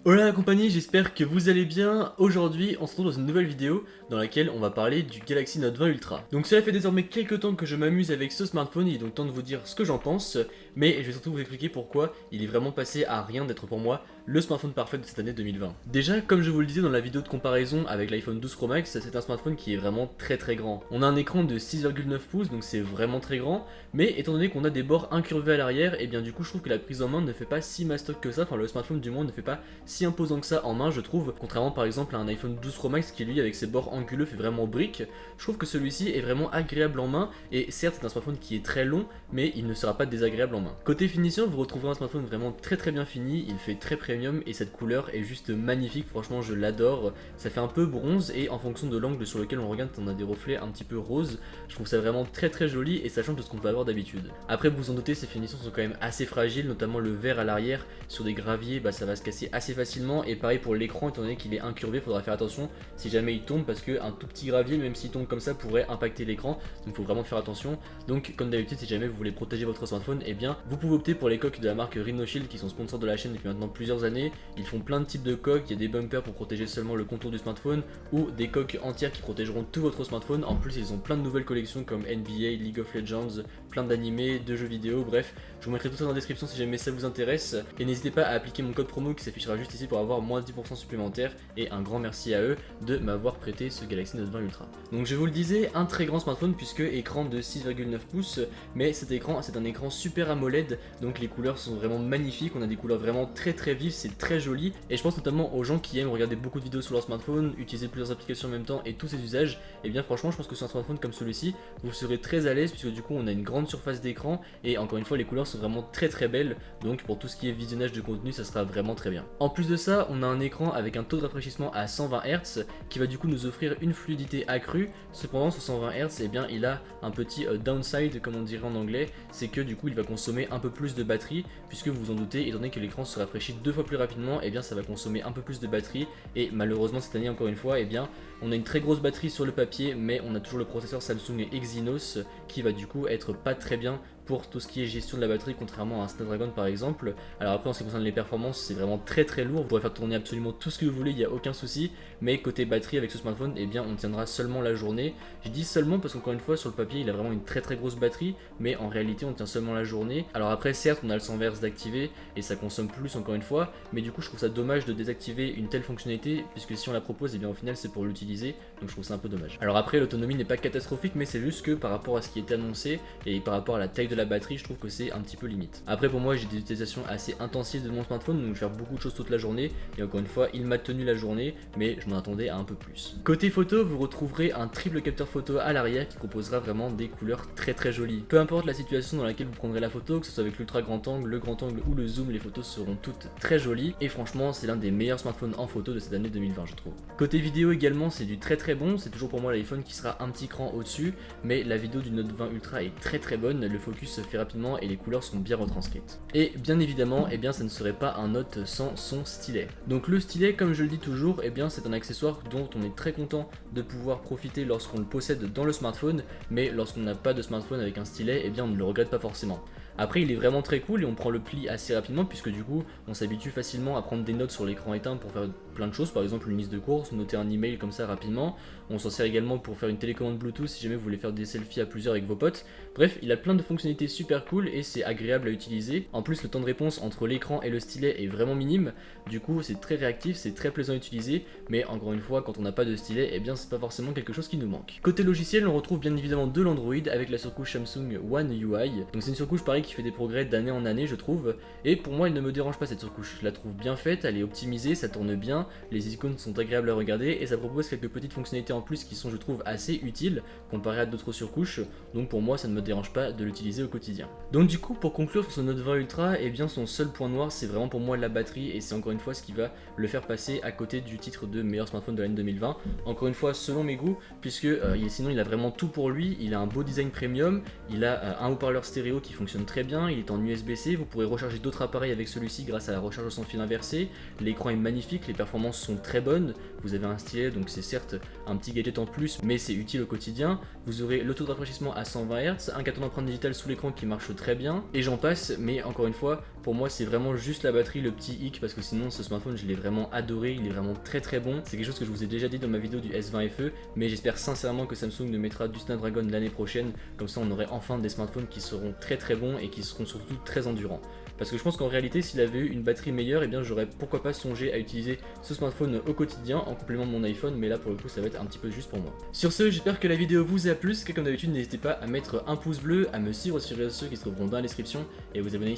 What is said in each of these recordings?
Hola la compagnie, j'espère que vous allez bien. Aujourd'hui, on se retrouve dans une nouvelle vidéo dans laquelle on va parler du Galaxy Note 20 Ultra. Donc cela fait désormais quelques temps que je m'amuse avec ce smartphone, il est donc temps de vous dire ce que j'en pense, mais je vais surtout vous expliquer pourquoi il est vraiment passé à rien d'être pour moi le smartphone parfait de cette année 2020. Déjà, comme je vous le disais dans la vidéo de comparaison avec l'iPhone 12 Pro Max, c'est un smartphone qui est vraiment très grand. On a un écran de 6,9 pouces, donc c'est vraiment très grand, mais étant donné qu'on a des bords incurvés à l'arrière, et bien du coup je trouve que la prise en main ne fait pas si mastoc que ça, enfin le smartphone du moins ne fait pas si imposant que ça en main, je trouve, contrairement par exemple à un iPhone 12 Pro Max qui lui avec ses bords anguleux fait vraiment brique. Je trouve que celui-ci est vraiment agréable en main, et certes c'est un smartphone qui est très long, mais il ne sera pas désagréable en main. Côté finition, vous retrouverez un smartphone vraiment très bien fini, il fait très premium et cette couleur est juste magnifique, franchement je l'adore. Ça fait un peu bronze et en fonction de l'angle sur lequel on regarde, on a des reflets un petit peu roses. Je trouve ça vraiment très joli et ça change de ce qu'on peut avoir d'habitude. Après vous vous en doutez, ces finitions sont quand même assez fragiles, notamment le verre à l'arrière sur des graviers, ça va se casser assez facilement, et pareil pour l'écran, étant donné qu'il est incurvé, il faudra faire attention si jamais il tombe, parce qu'un tout petit gravier, même s'il tombe comme ça, pourrait impacter l'écran, donc il faut vraiment faire attention. Donc comme d'habitude, si jamais vous voulez protéger votre smartphone, eh bien vous pouvez opter pour les coques de la marque Rhinoshield qui sont sponsors de la chaîne depuis maintenant plusieurs années. Ils font plein de types de coques, il y a des bumpers pour protéger seulement le contour du smartphone, ou des coques entières qui protégeront tout votre smartphone. En plus ils ont plein de nouvelles collections comme NBA, League of Legends, plein d'animés, de jeux vidéo, bref, je vous mettrai tout ça dans la description si jamais ça vous intéresse, et n'hésitez pas à appliquer mon code promo qui s'affichera juste ici pour avoir moins 10% supplémentaire, et un grand merci à eux de m'avoir prêté ce Galaxy Note 20 Ultra. Donc je vous le disais, un très grand smartphone puisque écran de 6,9 pouces, mais cet écran c'est un écran Super AMOLED, donc les couleurs sont vraiment magnifiques, on a des couleurs vraiment très vives, c'est très joli, et je pense notamment aux gens qui aiment regarder beaucoup de vidéos sur leur smartphone, utiliser plusieurs applications en même temps et tous ces usages, et bien franchement je pense que sur un smartphone comme celui-ci, vous serez très à l'aise puisque du coup on a une grande surface d'écran, et encore une fois les couleurs sont vraiment très belles, donc pour tout ce qui est visionnage de contenu ça sera vraiment très bien. En plus de ça, on a un écran avec un taux de rafraîchissement à 120 Hz qui va du coup nous offrir une fluidité accrue. Cependant ce 120 Hz, eh bien il a un petit downside comme on dirait en anglais, c'est que du coup il va consommer un peu plus de batterie, puisque vous vous en doutez, étant donné que l'écran se rafraîchit 2 fois plus rapidement, eh bien ça va consommer un peu plus de batterie, et malheureusement cette année encore une fois, eh bien on a une très grosse batterie sur le papier, mais on a toujours le processeur Samsung Exynos qui va du coup être pas très bien pour tout ce qui est gestion de la batterie, contrairement à un Snapdragon par exemple. Alors après en ce qui concerne les performances, c'est vraiment très lourd, vous pourrez faire tourner absolument tout ce que vous voulez, il n'y a aucun souci, mais côté batterie avec ce smartphone, eh bien on tiendra seulement la journée. Je dis seulement parce qu'encore une fois sur le papier il a vraiment une très grosse batterie, mais en réalité on tient seulement la journée. Alors après certes on a le 100 Hz d'activer et ça consomme plus encore une fois, mais du coup je trouve ça dommage de désactiver une telle fonctionnalité, puisque si on la propose, eh bien au final c'est pour l'utiliser, donc je trouve ça un peu dommage. Alors après l'autonomie n'est pas catastrophique, mais c'est juste que par rapport à ce qui était annoncé et par rapport à la taille de la batterie, je trouve que c'est un petit peu limite. Après pour moi j'ai des utilisations assez intensives de mon smartphone, donc je vais faire beaucoup de choses toute la journée, et encore une fois il m'a tenu la journée, mais je m'en attendais à un peu plus. Côté photo, vous retrouverez un triple capteur photo à l'arrière qui proposera vraiment des couleurs très jolies. Peu importe la situation dans laquelle vous prendrez la photo, que ce soit avec l'ultra grand angle, le grand angle ou le zoom, les photos seront toutes très jolies, et franchement c'est l'un des meilleurs smartphones en photo de cette année 2020 je trouve. Côté vidéo également c'est du très bon, c'est toujours pour moi l'iPhone qui sera un petit cran au-dessus, mais la vidéo du Note 20 Ultra est très bonne, le focus se fait rapidement et les couleurs sont bien retranscrites. Et bien évidemment, eh bien ça ne serait pas un Note sans son stylet. Donc le stylet, comme je le dis toujours, eh bien c'est un accessoire dont on est très content de pouvoir profiter lorsqu'on le possède dans le smartphone, mais lorsqu'on n'a pas de smartphone avec un stylet, eh bien on ne le regrette pas forcément. Après il est vraiment très cool et on prend le pli assez rapidement, puisque du coup on s'habitue facilement à prendre des notes sur l'écran éteint pour faire plein de choses, par exemple une liste de courses, noter un email comme ça rapidement. On s'en sert également pour faire une télécommande Bluetooth si jamais vous voulez faire des selfies à plusieurs avec vos potes. Bref, il a plein de fonctionnalités super cool et c'est agréable à utiliser. En plus le temps de réponse entre l'écran et le stylet est vraiment minime, du coup c'est très réactif, c'est très plaisant à utiliser, mais encore une fois quand on n'a pas de stylet, eh bien c'est pas forcément quelque chose qui nous manque. Côté logiciel, on retrouve bien évidemment de l'Android avec la surcouche Samsung One UI, donc c'est une surcouche pareil qui fait des progrès d'année en année je trouve, et pour moi elle ne me dérange pas cette surcouche, je la trouve bien faite, elle est optimisée, ça tourne bien, les icônes sont agréables à regarder et ça propose quelques petites fonctionnalités en plus qui sont je trouve assez utiles comparé à d'autres surcouches, donc pour moi ça ne me dérange pas de l'utiliser au quotidien. Donc du coup pour conclure sur ce Note 20 Ultra, eh bien son seul point noir c'est vraiment pour moi la batterie, et c'est encore une fois ce qui va le faire passer à côté du titre de meilleur smartphone de l'année 2020, encore une fois selon mes goûts, puisque sinon il a vraiment tout pour lui, il a un beau design premium, il a un haut-parleur stéréo qui fonctionne très bien, il est en USB-C, vous pourrez recharger d'autres appareils avec celui-ci grâce à la recharge sans fil inversé. L'écran est magnifique, les performances sont très bonnes, vous avez un stylet donc c'est certes un petit gadget en plus mais c'est utile au quotidien. Vous aurez le taux de rafraîchissement à 120 Hz, un capteur d'empreinte digitale sous l'écran qui marche très bien et j'en passe, mais encore une fois pour moi c'est vraiment juste la batterie, le petit hic, parce que sinon ce smartphone je l'ai vraiment adoré, il est vraiment très bon. C'est quelque chose que je vous ai déjà dit dans ma vidéo du S20 FE, mais j'espère sincèrement que Samsung nous mettra du Snapdragon l'année prochaine, comme ça on aurait enfin des smartphones qui seront très bons et qui seront surtout très endurants. Parce que je pense qu'en réalité s'il avait eu une batterie meilleure, eh bien j'aurais pourquoi pas songé à utiliser ce smartphone au quotidien en complément de mon iPhone, mais là pour le coup ça va être un petit peu juste pour moi. Sur ce, j'espère que la vidéo vous a plu, comme d'habitude n'hésitez pas à mettre un pouce bleu, à me suivre sur les réseaux sociaux qui se trouveront dans la description et à vous abonner.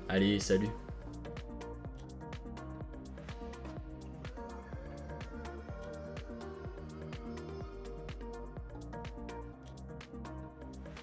Allez, salut!